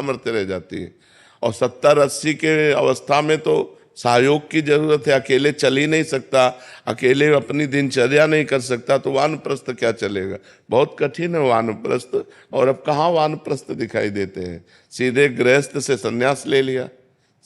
मरते रह जाती है। और 70-80 के अवस्था में तो सहयोग की जरूरत है, अकेले चल ही नहीं सकता, अकेले अपनी दिनचर्या नहीं कर सकता, तो वानप्रस्थ क्या चलेगा, बहुत कठिन है वानप्रस्थ। और अब कहाँ वानप्रस्थ दिखाई देते हैं, सीधे गृहस्थ से संन्यास ले लिया,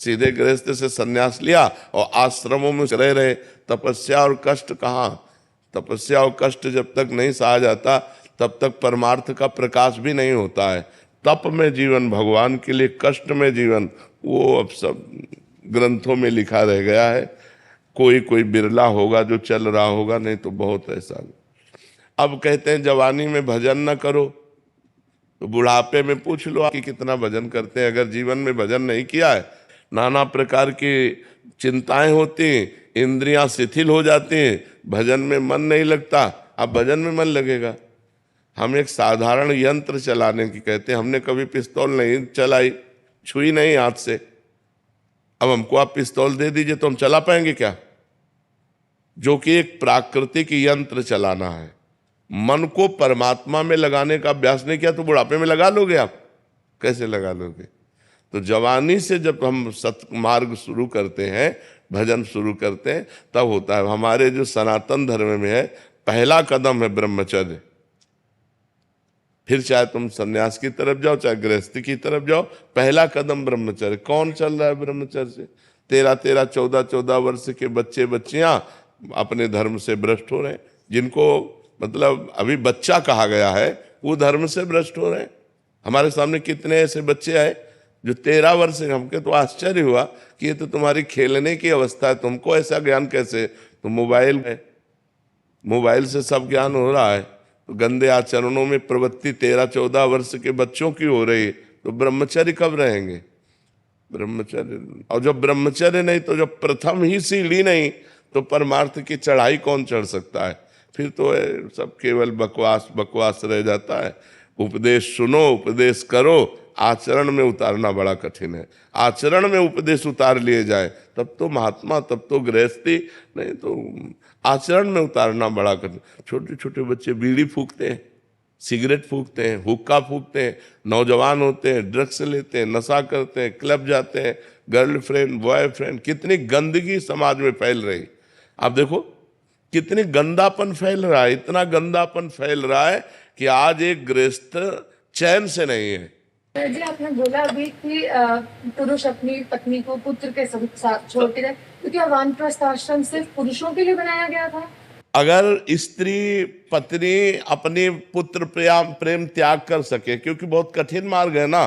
सीधे गृहस्थ से संन्यास लिया और आश्रमों में रह रहे। तपस्या और कष्ट कहाँ, तपस्या और कष्ट जब तक नहीं सहा जाता तब तक परमार्थ का प्रकाश भी नहीं होता है। तप में जीवन भगवान के लिए, कष्ट में जीवन वो अब सब ग्रंथों में लिखा रह गया है। कोई कोई बिरला होगा जो चल रहा होगा, नहीं तो बहुत ऐसा। अब कहते हैं जवानी में भजन न करो, तो बुढ़ापे में पूछ लो कि कितना भजन करते हैं। अगर जीवन में भजन नहीं किया है, नाना प्रकार की चिंताएं होती हैं, इंद्रियां शिथिल हो जाती हैं, भजन में मन नहीं लगता। अब भजन में मन लगेगा। हम एक साधारण यंत्र चलाने की कहते हैं, हमने कभी पिस्तौल नहीं चलाई, छुई नहीं हाथ से। अब हमको आप पिस्तौल दे दीजिए तो हम चला पाएंगे क्या? जो कि एक प्राकृतिक यंत्र चलाना है। मन को परमात्मा में लगाने का अभ्यास नहीं किया तो बुढ़ापे में लगा लोगे आप? कैसे लगा लोगे? तो जवानी से जब हम सत्मार्ग शुरू करते हैं, भजन शुरू करते हैं, तब होता है। हमारे जो सनातन धर्म में है, पहला कदम है ब्रह्मचर्य। फिर चाहे तुम सन्यास की तरफ जाओ, चाहे गृहस्थी की तरफ जाओ, पहला कदम ब्रह्मचर्य। कौन चल रहा है ब्रह्मचर्य से? 13-13, 14-14 वर्ष के बच्चे बच्चियां अपने धर्म से भ्रष्ट हो रहे हैं। जिनको मतलब अभी बच्चा कहा गया है, वो धर्म से भ्रष्ट हो रहे हैं। हमारे सामने कितने ऐसे बच्चे आए जो 13 वर्ष के, हमके तो आश्चर्य हुआ कि ये तो तुम्हारी खेलने की अवस्था है, तुमको ऐसा ज्ञान कैसे? तो मोबाइल है, मोबाइल से सब ज्ञान हो रहा है। तो गंदे आचरणों में प्रवृत्ति 13-14 वर्ष के बच्चों की हो रही है, तो ब्रह्मचर्य कब रहेंगे? ब्रह्मचर्य, और जब ब्रह्मचर्य नहीं, तो जब प्रथम ही सीढ़ी नहीं, तो परमार्थ की चढ़ाई कौन चढ़ सकता है? फिर तो सब केवल बकवास बकवास रह जाता है। उपदेश सुनो, उपदेश करो, आचरण में उतारना बड़ा कठिन है। आचरण में उपदेश उतार लिए जाए तब तो महात्मा, तब तो गृहस्थी, नहीं तो आचरण में उतारना बड़ा कठिन। छोटे छोटे बच्चे बीड़ी फूकते हैं, सिगरेट फूकते हैं, हुक्का फूकते हैं, नौजवान होते हैं, ड्रग्स लेते हैं, नशा करते हैं, क्लब जाते हैं, गर्लफ्रेंड बॉयफ्रेंड, कितनी गंदगी समाज में फैल रही। आप देखो कितनी गंदापन फैल रहा है, इतना गंदापन फैल रहा है कि आज एक गृहस्थ चैन से नहीं है। जी, आपने बोला अभी कि पुरुष अपनी पत्नी को पुत्र के साथ छोड़ते रहे, तो क्या वानप्रस्थ आश्रम सिर्फ पुरुषों के लिए बनाया गया था? अगर स्त्री पत्नी अपने पुत्र प्रेम त्याग कर सके, क्योंकि बहुत कठिन मार्ग है ना,